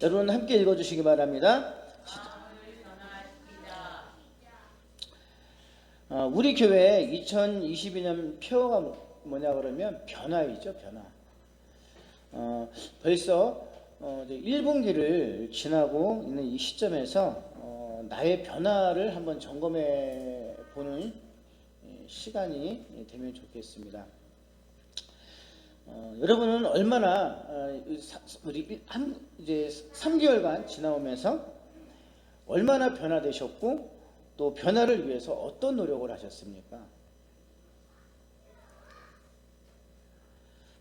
여러분 함께 읽어주시기 바랍니다. 우리 교회 2022년 표어가 뭐냐 그러면 변화이죠. 변화. 벌써 이제 1분기를 지나고 있는 이 시점에서 나의 변화를 한번 점검해 보는 시간이 되면 좋겠습니다. 여러분은 얼마나 우리 이제 3개월간 지나오면서 얼마나 변화되셨고 또 변화를 위해서 어떤 노력을 하셨습니까?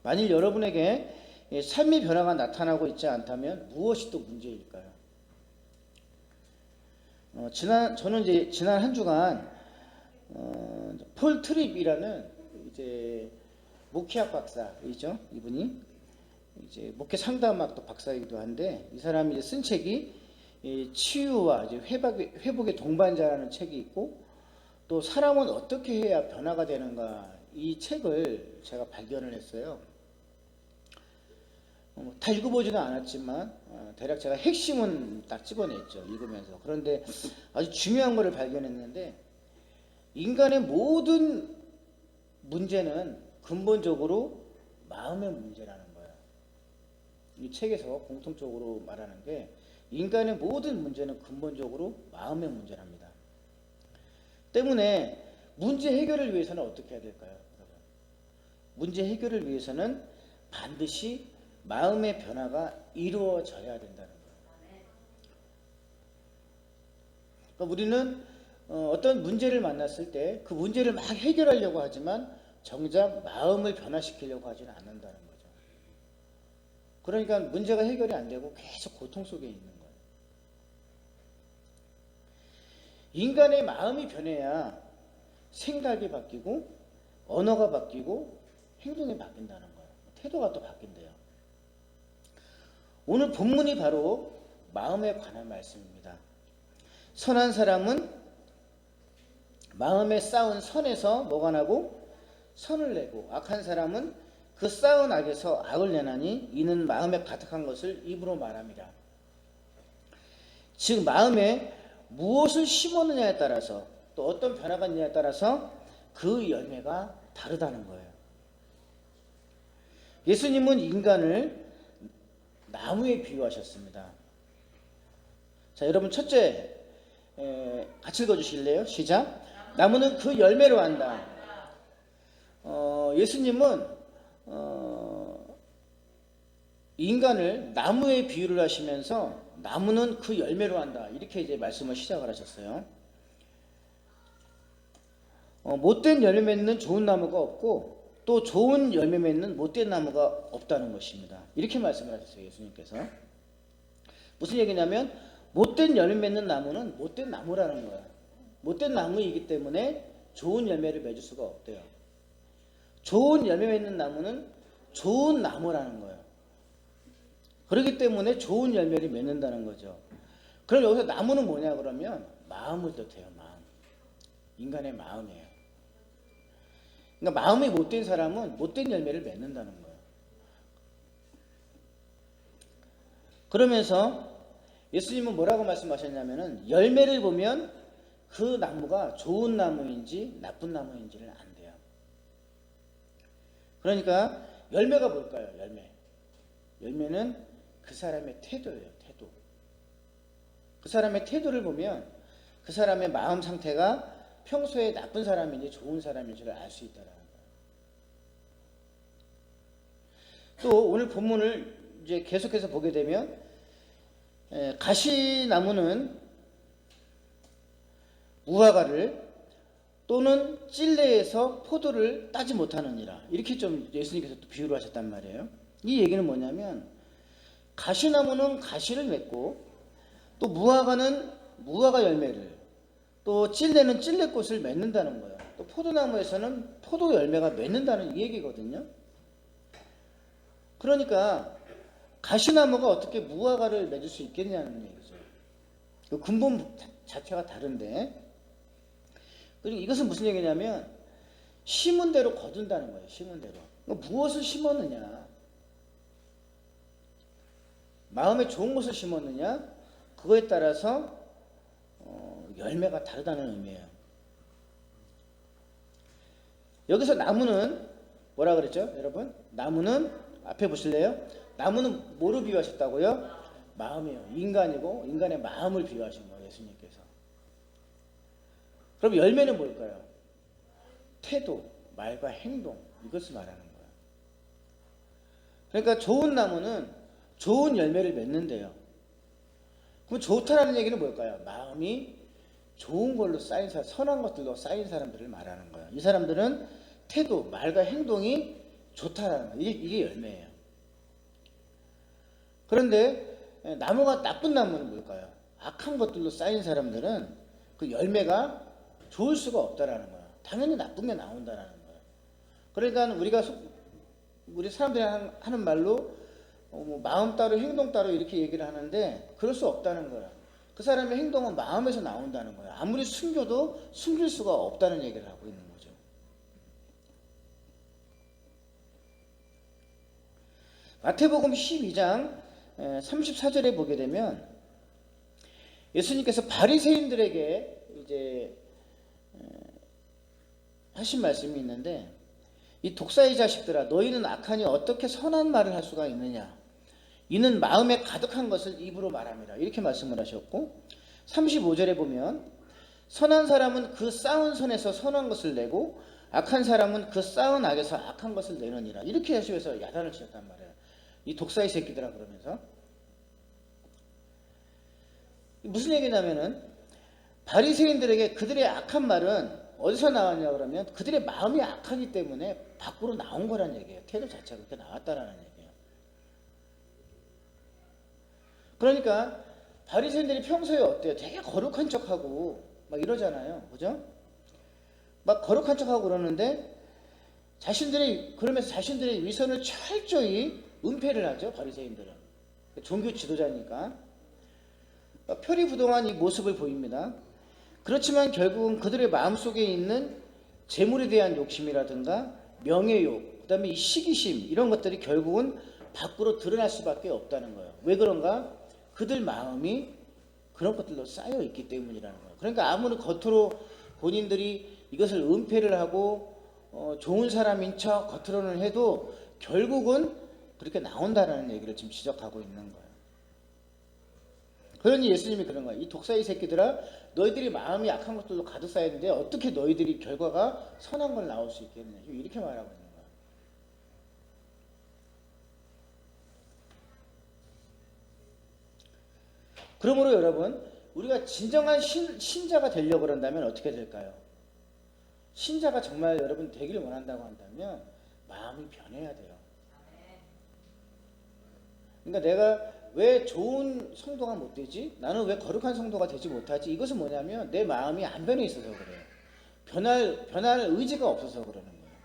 만일 여러분에게 삶의 변화가 나타나고 있지 않다면 무엇이 또 문제일까요? 저는 이제 지난 한 주간 폴 트립이라는 이제 목회학 박사이죠. 이분이 이제 목회 상담학도 박사이기도 한데 이 사람이 이제 쓴 책이 치유와 이제 회복의 동반자라는 책이 있고 또 사람은 어떻게 해야 변화가 되는가 이 책을 제가 발견을 했어요. 다 읽어보지는 않았지만 대략 제가 핵심은 딱 집어냈죠. 읽으면서. 그런데 아주 중요한 것을 발견했는데 인간의 모든 문제는 근본적으로 마음의 문제라는 거예요. 이 책에서 공통적으로 말하는 게 인간의 모든 문제는 근본적으로 마음의 문제랍니다. 때문에 문제 해결을 위해서는 어떻게 해야 될까요? 여러분? 문제 해결을 위해서는 반드시 마음의 변화가 이루어져야 된다는 거예요. 그러니까 우리는 어떤 문제를 만났을 때 그 문제를 막 해결하려고 하지만 정작 마음을 변화시키려고 하지는 않는다는 거죠. 그러니까 문제가 해결이 안 되고 계속 고통 속에 있는 거예요. 인간의 마음이 변해야 생각이 바뀌고 언어가 바뀌고 행동이 바뀐다는 거예요. 태도가 또 바뀐대요. 오늘 본문이 바로 마음에 관한 말씀입니다. 선한 사람은 마음에 쌓은 선에서 뭐가 나고 선을 내고 악한 사람은 그 쌓은 악에서 악을 내나니 이는 마음에 가득한 것을 입으로 말함이라. 즉 마음에 무엇을 심었느냐에 따라서 또 어떤 변화가 있느냐에 따라서 그 열매가 다르다는 거예요. 예수님은 인간을 나무에 비유하셨습니다. 자, 여러분 첫째 같이 읽어주실래요? 시작. 나무는 그 열매로 안다. 예수님은 인간을 나무에 비유를 하시면서 나무는 그 열매로 한다 이렇게 이제 말씀을 시작을 하셨어요. 못된 열매 맺는 좋은 나무가 없고 또 좋은 열매 맺는 못된 나무가 없다는 것입니다. 이렇게 말씀을 하셨어요. 예수님께서. 무슨 얘기냐면 못된 열매 맺는 나무는 못된 나무라는 거예요. 못된 나무이기 때문에 좋은 열매를 맺을 수가 없대요. 좋은 열매 맺는 나무는 좋은 나무라는 거예요. 그렇기 때문에 좋은 열매를 맺는다는 거죠. 그럼 여기서 나무는 뭐냐 그러면 마음을 뜻해요. 마음. 인간의 마음이에요. 그러니까 마음이 못된 사람은 못된 열매를 맺는다는 거예요. 그러면서 예수님은 뭐라고 말씀하셨냐면은 열매를 보면 그 나무가 좋은 나무인지 나쁜 나무인지를 안 돼요. 그러니까 열매가 뭘까요? 열매는 그 사람의 태도예요. 태도. 그 사람의 태도를 보면 그 사람의 마음 상태가 평소에 나쁜 사람인지 좋은 사람인지를 알 수 있다는 거예요. 또 오늘 본문을 이제 계속해서 보게 되면 가시나무는 무화과를 또는 찔레에서 포도를 따지 못하느니라. 이렇게 좀 예수님께서 또 비유를 하셨단 말이에요. 이 얘기는 뭐냐면 가시나무는 가시를 맺고 또 무화과는 무화과 열매를 또 찔레는 찔레꽃을 맺는다는 거예요. 또 포도나무에서는 포도 열매가 맺는다는 이 얘기거든요. 그러니까 가시나무가 어떻게 무화과를 맺을 수 있겠냐는 얘기죠. 그 근본 자체가 다른데 그리고 이것은 무슨 얘기냐면 심은 대로 거둔다는 거예요. 심은 대로. 무엇을 심었느냐. 마음에 좋은 것을 심었느냐, 그거에 따라서 열매가 다르다는 의미예요. 여기서 나무는 뭐라 그랬죠, 여러분? 나무는 앞에 보실래요? 나무는 뭐로 비유하셨다고요? 마음이에요. 인간이고 인간의 마음을 비유하신 거예요, 예수님께서. 그럼 열매는 뭘까요? 태도, 말과 행동, 이것을 말하는 거예요. 그러니까 좋은 나무는 좋은 열매를 맺는데요. 그럼 좋다라는 얘기는 뭘까요? 마음이 좋은 걸로 쌓인 사람, 선한 것들로 쌓인 사람들을 말하는 거예요. 이 사람들은 태도, 말과 행동이 좋다라는 거예요. 이게 열매예요. 그런데 나무가 나쁜 나무는 뭘까요? 악한 것들로 쌓인 사람들은 그 열매가 좋을 수가 없다라는 거예요. 당연히 나쁜 게 나온다라는 거예요. 그러니까 우리 사람들이 하는 말로 뭐 마음 따로 행동 따로 이렇게 얘기를 하는데 그럴 수 없다는 거예요. 그 사람의 행동은 마음에서 나온다는 거예요. 아무리 숨겨도 숨길 수가 없다는 얘기를 하고 있는 거죠. 마태복음 12장 34절에 보게 되면 예수님께서 바리새인들에게 이제 하신 말씀이 있는데, 이 독사의 자식들아, 너희는 악하니 어떻게 선한 말을 할 수가 있느냐? 이는 마음에 가득한 것을 입으로 말함이라, 이렇게 말씀을 하셨고, 35절에 보면 선한 사람은 그 쌓은 선에서 선한 것을 내고 악한 사람은 그 쌓은 악에서 악한 것을 내느니라, 이렇게 하시면서 야단을 치셨단 말이에요. 이 독사의 새끼들아 그러면서. 무슨 얘기냐면은 바리새인들에게 그들의 악한 말은 어디서 나왔냐 그러면 그들의 마음이 악하기 때문에 밖으로 나온 거란 얘기예요. 태도 자체가 그렇게 나왔다라는 얘기예요. 그러니까 바리새인들이 평소에 어때요? 되게 거룩한 척하고 막 이러잖아요. 그죠? 막 거룩한 척하고 그러는데 그러면서 자신들의 위선을 철저히 은폐를 하죠. 바리새인들은 종교 지도자니까 표리부동한 이 모습을 보입니다. 그렇지만 결국은 그들의 마음속에 있는 재물에 대한 욕심이라든가 명예욕, 그 다음에 이 시기심, 이런 것들이 결국은 밖으로 드러날 수밖에 없다는 거예요. 왜 그런가? 그들 마음이 그런 것들로 쌓여 있기 때문이라는 거예요. 그러니까 아무리 겉으로 본인들이 이것을 은폐를 하고 좋은 사람인 척 겉으로는 해도 결국은 그렇게 나온다는 얘기를 지금 지적하고 있는 거예요. 그러니 예수님이 그런 거예요. 이 독사의 새끼들아, 너희들이 마음이 악한 것들로 가득 쌓여 있는데 어떻게 너희들이 결과가 선한 걸 나올 수 있겠느냐, 이렇게 말하고 있는 거예요. 그러므로 여러분, 우리가 진정한 신자가 되려고 그런다면 어떻게 될까요? 신자가 정말 여러분 되기를 원한다고 한다면 마음이 변해야 돼요. 그러니까 내가 왜 좋은 성도가 못 되지? 나는 왜 거룩한 성도가 되지 못하지? 이것은 뭐냐면 내 마음이 안 변해 있어서 그래요. 변할 의지가 없어서 그러는 거예요.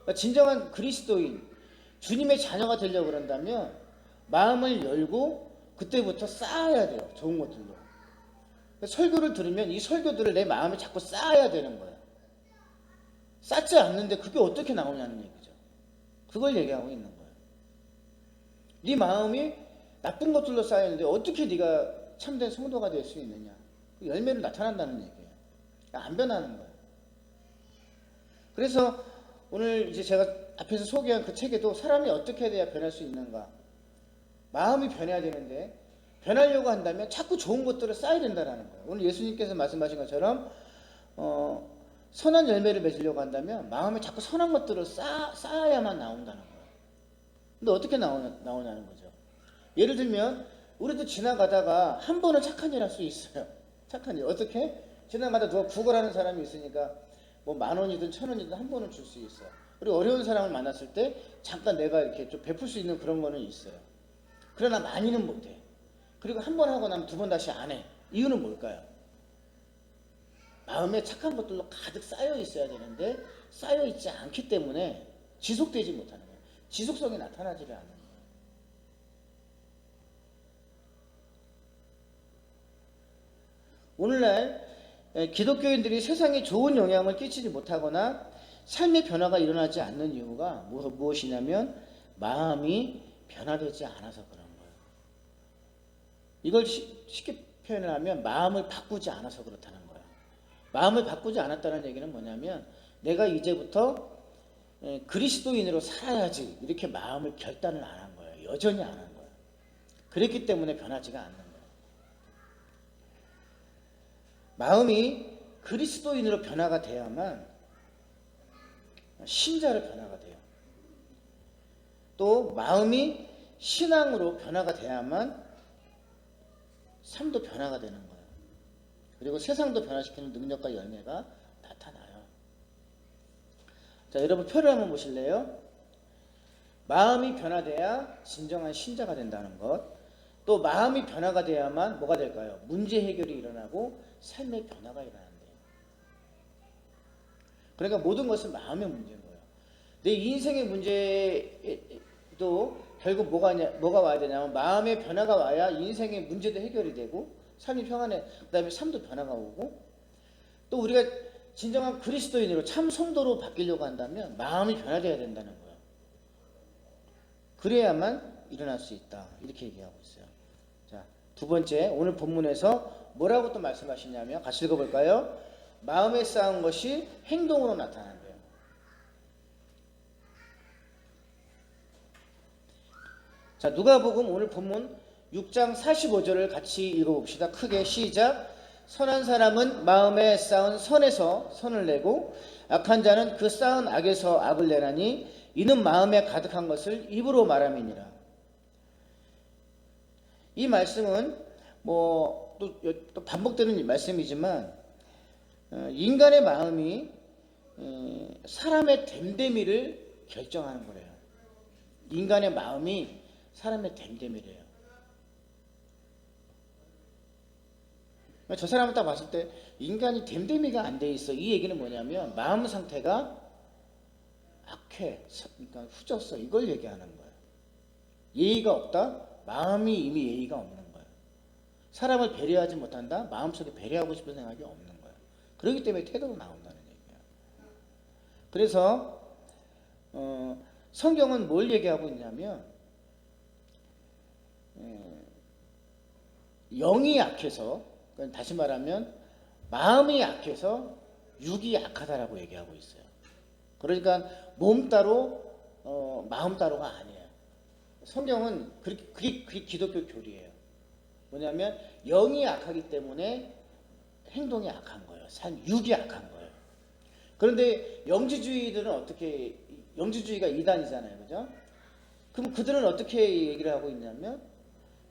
그러니까 진정한 그리스도인, 주님의 자녀가 되려고 그런다면 마음을 열고 그때부터 쌓아야 돼요. 좋은 것들로. 그러니까 설교를 들으면 이 설교들을 내 마음에 자꾸 쌓아야 되는 거예요. 쌓지 않는데 그게 어떻게 나오냐는 얘기죠. 그걸 얘기하고 있는 거예요. 네 마음이 나쁜 것들로 쌓였는데 어떻게 네가 참된 성도가 될 수 있느냐? 열매로 나타난다는 얘기예요. 안 변하는 거예요. 그래서 오늘 이제 제가 앞에서 소개한 그 책에도 사람이 어떻게 해야 변할 수 있는가? 마음이 변해야 되는데 변하려고 한다면 자꾸 좋은 것들을 쌓아야 된다는 거예요. 오늘 예수님께서 말씀하신 것처럼 선한 열매를 맺으려고 한다면 마음에 자꾸 선한 것들을 쌓아야만 나온다는 거예요. 근데 어떻게 나오냐는 거죠. 예를 들면 우리도 지나가다가 한 번은 착한 일 할 수 있어요. 착한 일. 어떻게? 지나가다 누가 구걸하는 사람이 있으니까 뭐 10,000원이든 1,000원이든 한 번은 줄 수 있어요. 그리고 어려운 사람을 만났을 때 잠깐 내가 이렇게 좀 베풀 수 있는 그런 거는 있어요. 그러나 많이는 못해. 그리고 한 번 하고 나면 두 번 다시 안 해. 이유는 뭘까요? 마음에 착한 것들로 가득 쌓여 있어야 되는데 쌓여 있지 않기 때문에 지속되지 못하는 거예요. 지속성이 나타나지를 않는 거예요. 오늘날 기독교인들이 세상에 좋은 영향을 끼치지 못하거나 삶의 변화가 일어나지 않는 이유가 무엇이냐면 마음이 변화되지 않아서 그런 거예요. 이걸 쉽게 표현을 하면 마음을 바꾸지 않아서 그렇다는 거예요. 마음을 바꾸지 않았다는 얘기는 뭐냐면 내가 이제부터 그리스도인으로 살아야지 이렇게 마음을 결단을 안 한 거예요. 여전히 안 한 거예요. 그랬기 때문에 변하지가 않는 거예요. 마음이 그리스도인으로 변화가 돼야만 신자로 변화가 돼요. 또 마음이 신앙으로 변화가 돼야만 삶도 변화가 되는 거예요. 그리고 세상도 변화시키는 능력과 열매가 나타나요. 자, 여러분 표를 한번 보실래요? 마음이 변화돼야 진정한 신자가 된다는 것. 또 마음이 변화가 돼야만 뭐가 될까요? 문제 해결이 일어나고 삶의 변화가 일어난대요. 그러니까 모든 것은 마음의 문제인 거예요. 내 인생의 문제도 결국 뭐가 와야 되냐면 마음의 변화가 와야 인생의 문제도 해결이 되고 삶이 평안해. 그 다음에 삶도 변화가 오고 또 우리가 진정한 그리스도인으로 참 성도로 바뀌려고 한다면 마음이 변화돼야 된다는 거예요. 그래야만 일어날 수 있다. 이렇게 얘기하고 있어요. 자, 두 번째 오늘 본문에서 뭐라고 또 말씀하시냐면 같이 읽어볼까요? 마음에 쌓은 것이 행동으로 나타난대요. 자, 누가복음 오늘 본문 6장 45절을 같이 읽어봅시다. 크게 시작. 선한 사람은 마음에 쌓은 선에서 선을 내고 악한 자는 그 쌓은 악에서 악을 내나니 이는 마음에 가득한 것을 입으로 말함이니라. 이 말씀은 또 반복되는 말씀이지만 인간의 마음이 사람의 됨됨이를 결정하는 거래요. 인간의 마음이 사람의 됨됨이래요. 저 사람을 딱 봤을 때 인간이 됨됨이가 안 돼 있어. 이 얘기는 뭐냐면 마음 상태가 악해, 그러니까 후졌어. 이걸 얘기하는 거예요. 예의가 없다? 마음이 이미 예의가 없는 거예요. 사람을 배려하지 못한다? 마음속에 배려하고 싶은 생각이 없는 거예요. 그렇기 때문에 태도가 나온다는 얘기예요. 그래서 성경은 뭘 얘기하고 있냐면 영이 약해서, 다시 말하면 마음이 약해서 육이 약하다라고 얘기하고 있어요. 그러니까 몸 따로 마음 따로가 아니에요. 성경은 그게 기독교 교리예요. 뭐냐면 영이 약하기 때문에 행동이 약한 거예요. 육이 약한 거예요. 그런데 영지주의가 이단이잖아요. 그죠? 그럼 그들은 어떻게 얘기를 하고 있냐면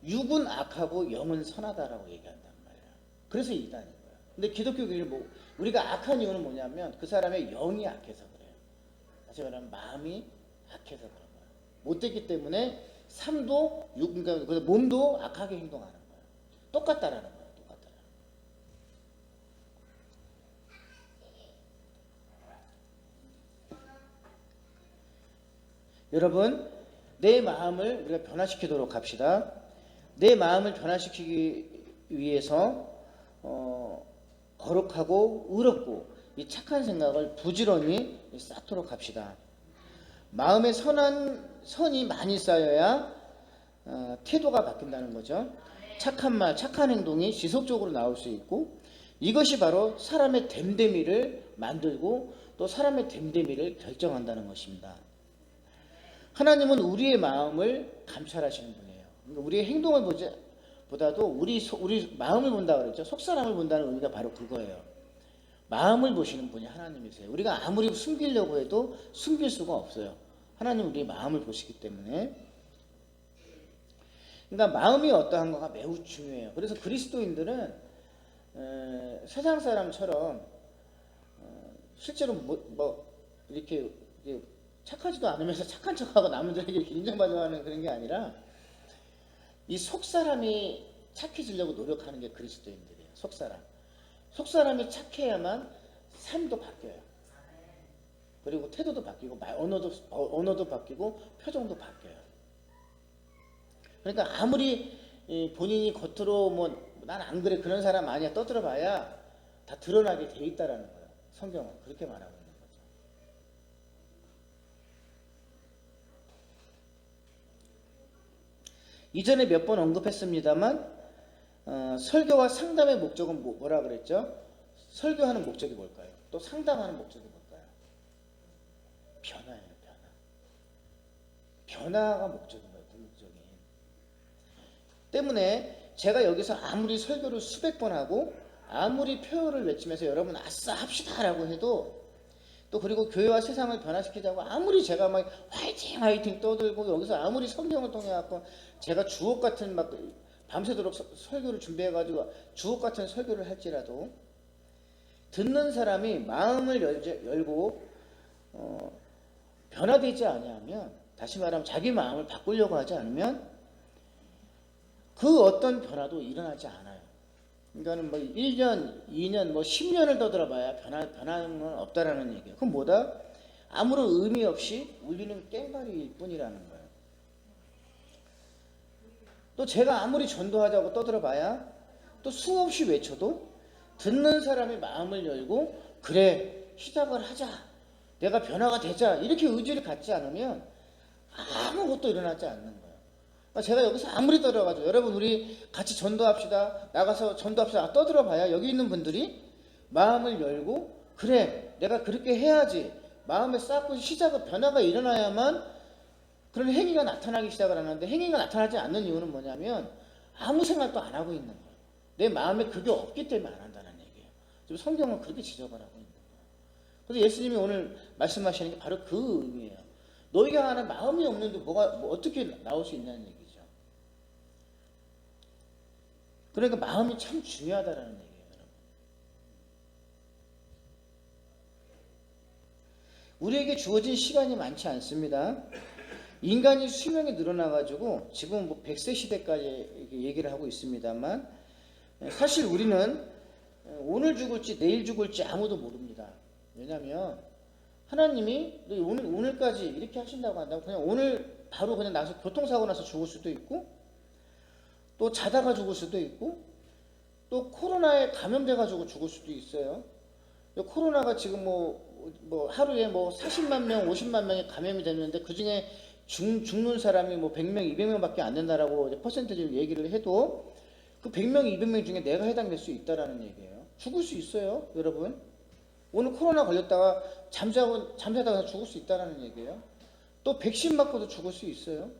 육은 악하고 영은 선하다라고 얘기한단 말이에요. 그래서 이단인 거예요. 근데 기독교 교리는 우리가 악한 이유는 뭐냐면 그 사람의 영이 약해서 그래요. 다시 말하면 마음이 약해서 그런 거예요. 못됐기 때문에 삶도 그러니까 몸도 악하게 행동하는 거예요. 똑같다라는 거예요. 똑같다라는 거예요. 여러분, 내 마음을 우리가 변화시키도록 합시다. 내 마음을 변화시키기 위해서 거룩하고 의롭고 이 착한 생각을 부지런히 쌓도록 합시다. 마음에 선이 많이 쌓여야 태도가 바뀐다는 거죠. 착한 말, 착한 행동이 지속적으로 나올 수 있고 이것이 바로 사람의 됨됨이를 만들고 또 사람의 됨됨이를 결정한다는 것입니다. 하나님은 우리의 마음을 감찰하시는 분이에요. 그러니까 우리의 행동을 보다도 우리 마음을 본다 그랬죠. 속사람을 본다는 의미가 바로 그거예요. 마음을 보시는 분이 하나님이세요. 우리가 아무리 숨기려고 해도 숨길 수가 없어요. 하나님은 우리의 마음을 보시기 때문에. 그러니까 마음이 어떠한가가 매우 중요해요. 그래서 그리스도인들은 세상 사람처럼 실제로 이렇게 착하지도 않으면서 착한 척하고 남들에게 인정받아가는 그런 게 아니라 이 속사람이 착해지려고 노력하는 게 그리스도인들이에요. 속사람이 착해야만 삶도 바뀌어요. 그리고 태도도 바뀌고 언어도 바뀌고 표정도 바뀌어요. 그러니까 아무리 본인이 겉으로 난 안 그래 그런 사람 아니야 떠들어 봐야 다 드러나게 돼 있다라는 거예요. 성경은 그렇게 말하고 있는 거죠. 이전에 몇 번 언급했습니다만 설교와 상담의 목적은 뭐라 그랬죠? 설교하는 목적이 뭘까요? 또 상담하는 목적이 뭘까요? 변화예요, 변화. 변화가 목적인 거예요, 궁극적인. 때문에 제가 여기서 아무리 설교를 수백 번 하고 아무리 표어를 외치면서 여러분 아싸 합시다 라고 해도, 또 그리고 교회와 세상을 변화시키자고 아무리 제가 막 화이팅 화이팅 떠들고 여기서 아무리 성경을 통해 갖고 제가 주옥 같은 막 밤새도록 설교를 준비해가지고 주옥 같은 설교를 할지라도 듣는 사람이 마음을 열고 변화되지 아니하면, 다시 말하면 자기 마음을 바꾸려고 하지 않으면 그 어떤 변화도 일어나지 않아요. 그러니까는 뭐 1년, 2년, 뭐 10년을 떠들어봐야 변하는 건 없다라는 얘기예요. 그럼 뭐다? 아무런 의미 없이 울리는 꽹과리일 뿐이라는 거예요. 또 제가 아무리 전도하자고 떠들어봐야 또 수없이 외쳐도 듣는 사람이 마음을 열고 그래 시작을 하자, 내가 변화가 되자, 이렇게 의지를 갖지 않으면 아무것도 일어나지 않는 거예요. 그러니까 제가 여기서 아무리 떠들어가지고 여러분 우리 같이 전도합시다, 나가서 전도합시다 떠들어봐야 여기 있는 분들이 마음을 열고 그래 내가 그렇게 해야지 마음에 쌓고 시작을 변화가 일어나야만 그런 행위가 나타나기 시작을 하는데, 행위가 나타나지 않는 이유는 뭐냐면 아무 생각도 안 하고 있는 거예요. 내 마음에 그게 없기 때문에 안 한다는 얘기예요. 지금 성경은 그렇게 지적을 하고 있는 거예요. 그래서 예수님이 오늘 말씀하시는 게 바로 그 의미예요. 너희가 하는 마음이 없는데 뭐 어떻게 나올 수 있냐는 얘기죠. 그러니까 마음이 참 중요하다라는 얘기예요, 여러분. 우리에게 주어진 시간이 많지 않습니다. 인간이 수명이 늘어나가지고 지금 뭐 100세 시대까지 얘기를 하고 있습니다만, 사실 우리는 오늘 죽을지 내일 죽을지 아무도 모릅니다. 왜냐하면 하나님이 오늘까지 이렇게 하신다고 한다고 그냥 오늘 바로 그냥 나서 교통사고 나서 죽을 수도 있고, 또 자다가 죽을 수도 있고, 또 코로나에 감염돼가지고 죽을 수도 있어요. 코로나가 지금 뭐 하루에 뭐 40만 명, 50만 명이 감염이 됐는데 그 중에 죽는 사람이 뭐 100명, 200명밖에 안 된다라고 퍼센테이지를 얘기를 해도 그 100명, 200명 중에 내가 해당될 수 있다라는 얘기예요. 죽을 수 있어요, 여러분. 오늘 코로나 걸렸다가 잠자다가 죽을 수 있다라는 얘기예요. 또 백신 맞고도 죽을 수 있어요.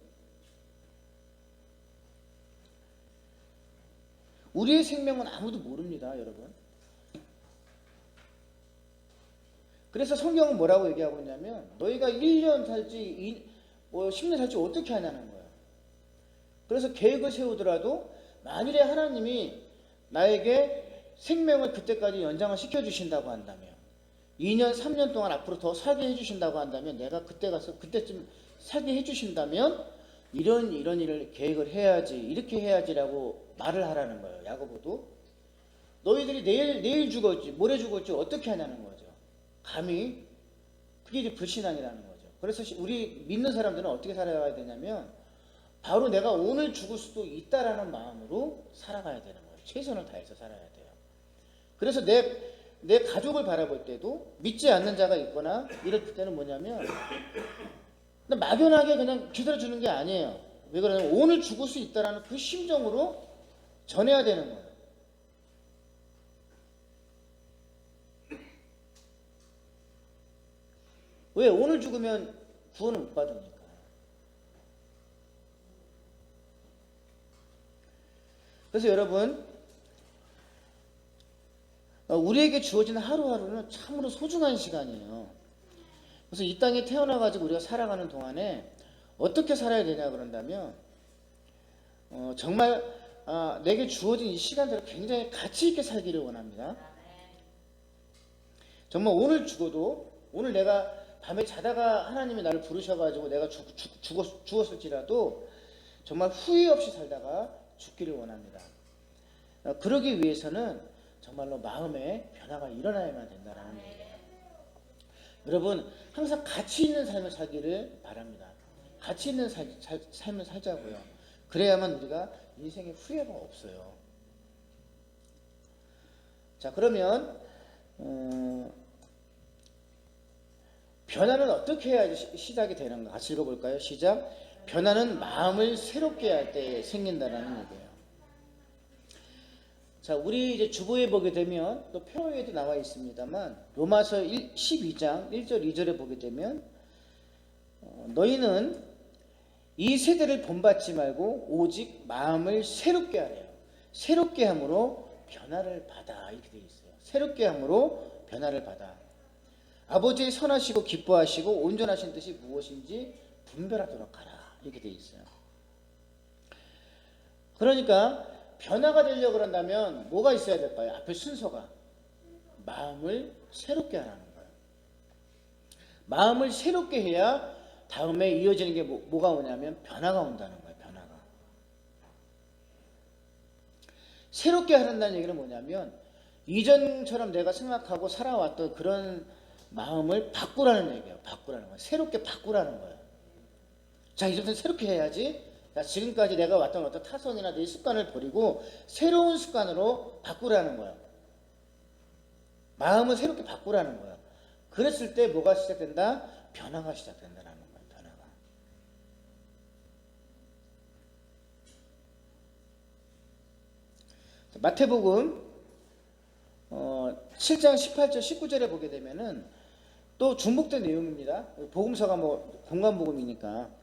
우리의 생명은 아무도 모릅니다, 여러분. 그래서 성경은 뭐라고 얘기하고 있냐면 너희가 1년 살지 10년 살지 어떻게 하냐는 거예요. 그래서 계획을 세우더라도 만일에 하나님이 나에게 생명을 그때까지 연장을 시켜주신다고 한다면, 2년 3년 동안 앞으로 더 살게 해주신다고 한다면, 내가 그때 가서 그때쯤 살게 해주신다면 이런 일을 계획을 해야지, 이렇게 해야지라고 말을 하라는 거예요. 야고보도 너희들이 내일 죽을지 모레 죽을지 어떻게 하냐는 거죠. 감히. 그게 이제 불신앙이라는 거죠. 그래서 우리 믿는 사람들은 어떻게 살아가야 되냐면 바로 내가 오늘 죽을 수도 있다라는 마음으로 살아가야 되는 거예요. 최선을 다해서 살아야 돼요. 그래서 내 가족을 바라볼 때도 믿지 않는 자가 있거나 이럴 때는 뭐냐면 막연하게 그냥 기다려주는 게 아니에요. 왜 그러냐면 오늘 죽을 수 있다라는 그 심정으로 전해야 되는 거예요. 왜? 오늘 죽으면 구원을 못 받으니까. 그래서 여러분, 우리에게 주어진 하루하루는 참으로 소중한 시간이에요. 그래서 이 땅에 태어나가지고 우리가 살아가는 동안에 어떻게 살아야 되냐 그런다면 정말 내게 주어진 이 시간들을 굉장히 가치 있게 살기를 원합니다. 정말 오늘 죽어도, 오늘 내가 밤에 자다가 하나님이 나를 부르셔가지고 내가 죽었을지라도 정말 후회 없이 살다가 죽기를 원합니다. 그러기 위해서는 정말로 마음의 변화가 일어나야만 된다는 얘기예요. 여러분, 항상 가치 있는 삶을 살기를 바랍니다. 가치 있는 삶을 살자고요. 그래야만 우리가 인생에 후회가 없어요. 자, 그러면 변화는 어떻게 해야 시작이 되는가? 같이 읽어볼까요? 시작. 변화는 마음을 새롭게 할 때 생긴다는 얘기예요. 자, 우리 이제 주보에 보게 되면 또 표에도 나와 있습니다만 로마서 12장 1절 2절에 보게 되면 너희는 이 세대를 본받지 말고 오직 마음을 새롭게 하래요. 새롭게 함으로 변화를 받아. 이렇게 되어 있어요. 새롭게 함으로 변화를 받아. 아버지의 선하시고 기뻐하시고 온전하신 뜻이 무엇인지 분별하도록 하라. 이렇게 되어 있어요. 그러니까 변화가 되려고 그런다면 뭐가 있어야 될까요? 앞에 순서가 마음을 새롭게 하라는 거예요. 마음을 새롭게 해야 다음에 이어지는 게 뭐가 오냐면 변화가 온다는 거예요. 변화가. 새롭게 하란다는 얘기는 뭐냐면 이전처럼 내가 생각하고 살아왔던 그런 마음을 바꾸라는 얘기예요. 바꾸라는 거예요. 새롭게 바꾸라는 거예요. 자, 이제부터 새롭게 해야지. 자, 지금까지 내가 왔던 어떤 타성이나 내 습관을 버리고 새로운 습관으로 바꾸라는 거예요. 마음을 새롭게 바꾸라는 거예요. 그랬을 때 뭐가 시작된다? 변화가 시작된다는 거예요. 변화가. 자, 마태복음 7장 18절 19절에 보게 되면은 또 중복된 내용입니다. 복음서가 뭐 공간복음이니까.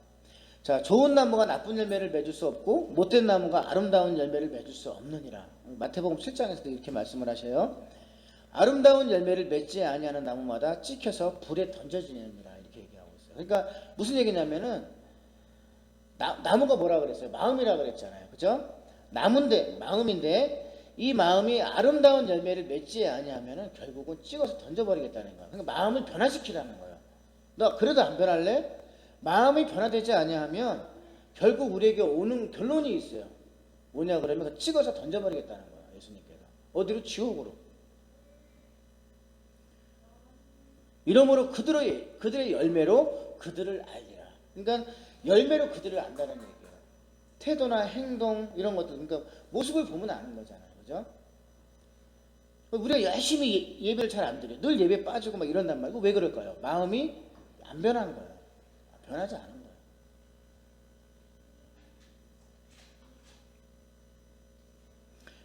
자, 좋은 나무가 나쁜 열매를 맺을 수 없고 못된 나무가 아름다운 열매를 맺을 수 없느니라. 마태복음 7장에서도 이렇게 말씀을 하셔요. 아름다운 열매를 맺지 아니하는 나무마다 찍혀서 불에 던져지느니라. 이렇게 얘기하고 있어요. 그러니까 무슨 얘기냐면은 나무가 뭐라 그랬어요? 마음이라 그랬잖아요. 그죠? 나무인데 마음인데 이 마음이 아름다운 열매를 맺지 아니하면은 결국은 찍어서 던져버리겠다는 거야. 그러니까 마음을 변화시키라는 거예요. 너 그래도 안 변할래? 마음이 변화되지 아니하면 결국 우리에게 오는 결론이 있어요. 뭐냐 그러면 찍어서 던져버리겠다는 거예요. 예수님께서. 어디로? 지옥으로. 이러므로 그들의 열매로 그들을 알리라. 그러니까 열매로 그들을 안다는 얘기예요. 태도나 행동 이런 것들, 그러니까 모습을 보면 아는 거잖아요. 그죠? 우리가 열심히 예배를 잘 안 드려요. 늘 예배 빠지고 막 이런단 말이고 왜 그럴까요? 마음이 안 변한 거예요. 변하지 않은 거예요.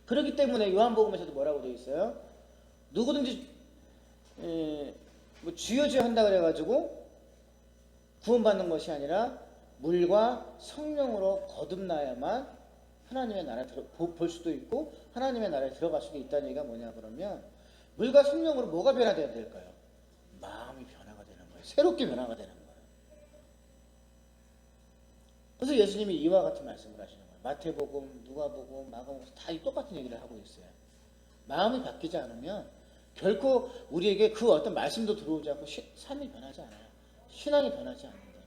그렇기 때문에 요한복음에서도 뭐라고 되어 있어요? 누구든지 뭐 주여 주여 한다 그래가지고 구원받는 것이 아니라 물과 성령으로 거듭나야만 하나님의 나라에 볼 수도 있고 하나님의 나라에 들어갈 수도 있다는 얘기가 뭐냐 그러면 물과 성령으로 뭐가 변화돼야 될까요? 마음이 변화가 되는 거예요. 새롭게 변화가 되는 거예요. 그래서 예수님이 이와 같은 말씀을 하시는 거예요. 마태복음, 누가복음, 마가복음 다 똑같은 얘기를 하고 있어요. 마음이 바뀌지 않으면 결코 우리에게 그 어떤 말씀도 들어오지 않고 삶이 변하지 않아요. 신앙이 변하지 않는다는 거예요.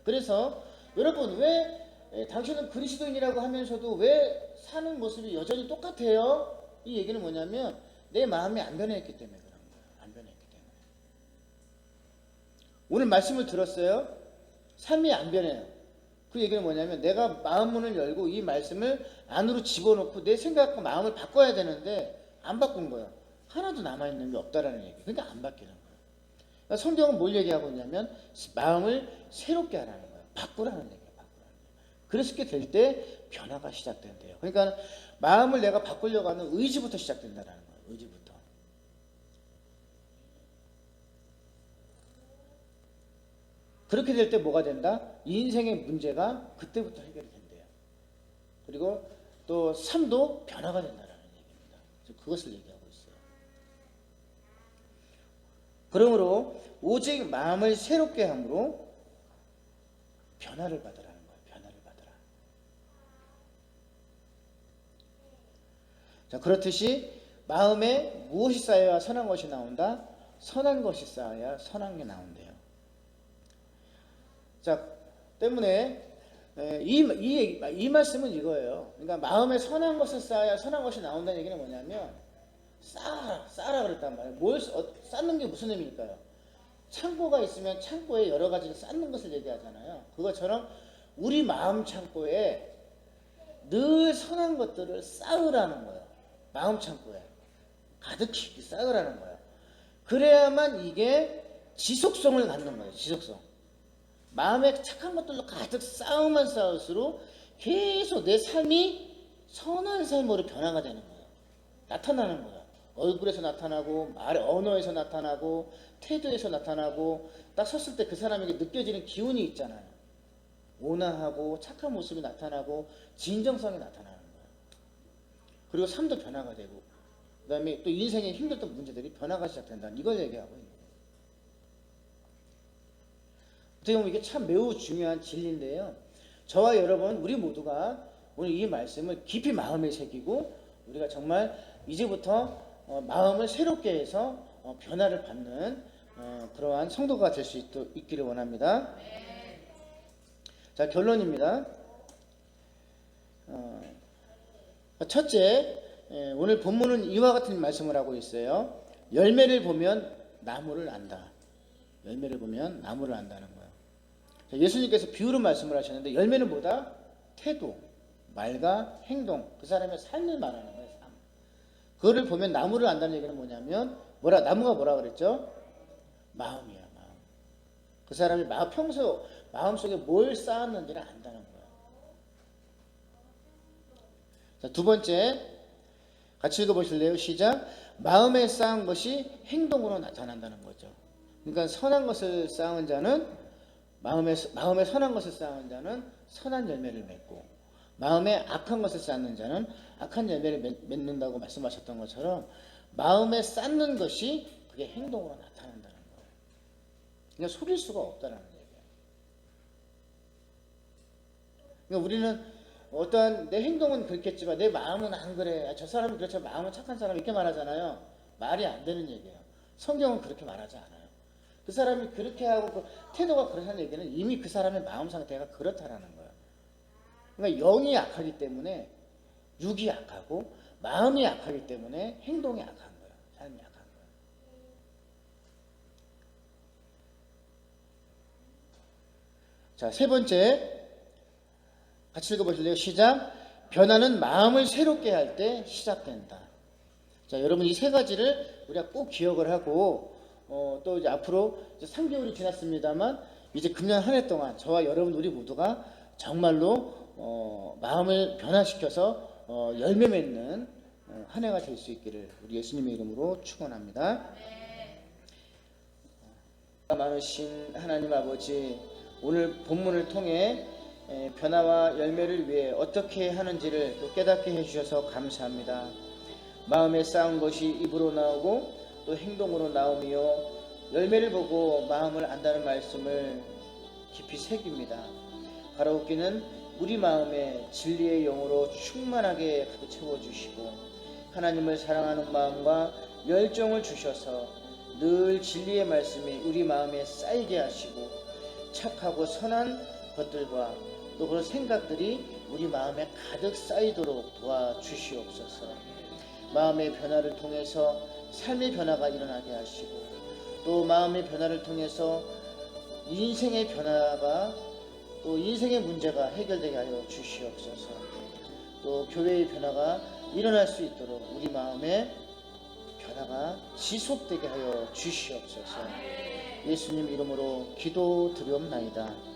그래서 여러분 왜 당신은 그리스도인이라고 하면서도 왜 사는 모습이 여전히 똑같아요? 이 얘기는 뭐냐면 내 마음이 안 변했기 때문에 그런 거예요. 안 변했기 때문에. 오늘 말씀을 들었어요. 삶이 안 변해요. 그 얘기는 뭐냐면 내가 마음 문을 열고 이 말씀을 안으로 집어넣고 내 생각과 마음을 바꿔야 되는데 안 바꾼 거예요. 하나도 남아있는 게 없다라는 얘기. 그러니까 안 바뀌는 거예요. 그러니까 성경은 뭘 얘기하고 있냐면 마음을 새롭게 하라는 거예요. 바꾸라는 얘기예요. 바꾸라는 거예요. 그렇게 될 때 변화가 시작된대요. 그러니까 마음을 내가 바꾸려고 하는 의지부터 시작된다는 거예요. 의지부터. 그렇게 될 때 뭐가 된다? 인생의 문제가 그때부터 해결이 된대요. 그리고 또 삶도 변화가 된다는 얘기입니다. 그것을 얘기하고 있어요. 그러므로 오직 마음을 새롭게 함으로 변화를 받으라는 거예요. 변화를 받으라. 자, 그렇듯이 마음에 무엇이 쌓여야 선한 것이 나온다? 선한 것이 쌓여야 선한 게 나온대요. 자, 때문에 이 말씀은 이거예요. 그러니까 마음에 선한 것을 쌓아야 선한 것이 나온다는 얘기는 뭐냐면 쌓아라 그랬단 말이에요. 뭘 쌓는 게 무슨 의미일까요? 창고가 있으면 창고에 여러 가지를 쌓는 것을 얘기하잖아요. 그것처럼 우리 마음 창고에 늘 선한 것들을 쌓으라는 거예요. 마음 창고에 가득히 쌓으라는 거예요. 그래야만 이게 지속성을 갖는 거예요. 지속성. 마음에 착한 것들로 가득 쌓으면 쌓을수록 계속 내 삶이 선한 삶으로 변화가 되는 거예요. 나타나는 거예요. 얼굴에서 나타나고 언어에서 나타나고 태도에서 나타나고 딱 섰을 때 그 사람에게 느껴지는 기운이 있잖아요. 온화하고 착한 모습이 나타나고 진정성이 나타나는 거예요. 그리고 삶도 변화가 되고 그 다음에 또 인생에 힘들던 문제들이 변화가 시작된다. 이걸 얘기하고 있는 거예요. 어떻게 보면 이게 참 매우 중요한 진리인데요. 저와 여러분 우리 모두가 오늘 이 말씀을 깊이 마음에 새기고 우리가 정말 이제부터 마음을 새롭게 해서 변화를 받는 그러한 성도가 될 수 있기를 원합니다. 자, 결론입니다. 첫째, 오늘 본문은 이와 같은 말씀을 하고 있어요. 열매를 보면 나무를 안다. 열매를 보면 나무를 안다는 거예요. 자, 예수님께서 비유로 말씀을 하셨는데 열매는 뭐다? 태도, 말과 행동, 그 사람의 삶을 말하는 거예요. 삶. 그거를 보면 나무를 안다는 얘기는 뭐냐면 나무가 뭐라 그랬죠? 마음이야, 마음. 그 사람이 평소 마음속에 뭘 쌓았는지를 안다는 거예요. 자, 두 번째 같이 읽어보실래요? 시작. 마음에 쌓은 것이 행동으로 나타난다는 거죠. 그러니까 선한 것을 쌓은 자는 마음에 선한 것을 쌓은 자는 선한 열매를 맺고 마음에 악한 것을 쌓는 자는 악한 열매를 맺는다고 말씀하셨던 것처럼 마음에 쌓는 것이 그게 행동으로 나타난다는 거예요. 그러니까 속일 수가 없다는 얘기예요. 그러니까 우리는 어떠한 내 행동은 그렇겠지만 내 마음은 안 그래. 저 사람은 그렇지만 마음은 착한 사람 이렇게 말하잖아요. 말이 안 되는 얘기예요. 성경은 그렇게 말하지 않아요. 그 사람이 그렇게 하고 그 태도가 그렇다는 얘기는 이미 그 사람의 마음 상태가 그렇다라는 거예요. 그러니까 영이 약하기 때문에 육이 약하고 마음이 약하기 때문에 행동이 약한 거예요. 삶이 약한 거예요. 자, 세 번째 같이 읽어보실래요? 시작. 변화는 마음을 새롭게 할 때 시작된다. 자, 여러분 이 세 가지를 우리가 꼭 기억을 하고 또 이제 앞으로 이제 3개월이 지났습니다만 이제 금년 한 해 동안 저와 여러분 우리 모두가 정말로 마음을 변화시켜서 열매 맺는 한 해가 될 수 있기를 우리 예수님의 이름으로 축원합니다. 많으신 하나님 아버지, 오늘 본문을 통해 변화와 열매를 위해 어떻게 하는지를 또 깨닫게 해주셔서 감사합니다. 마음에 쌓은 것이 입으로 나오고 또 행동으로 나오며 열매를 보고 마음을 안다는 말씀을 깊이 새깁니다. 바라옵기는 우리 마음에 진리의 영으로 충만하게 가득 채워주시고 하나님을 사랑하는 마음과 열정을 주셔서 늘 진리의 말씀이 우리 마음에 쌓이게 하시고 착하고 선한 것들과 또 그런 생각들이 우리 마음에 가득 쌓이도록 도와주시옵소서. 마음의 변화를 통해서 삶의 변화가 일어나게 하시고 또 마음의 변화를 통해서 인생의 변화가 또 인생의 문제가 해결되게 하여 주시옵소서. 또 교회의 변화가 일어날 수 있도록 우리 마음의 변화가 지속되게 하여 주시옵소서. 예수님 이름으로 기도 드리옵나이다.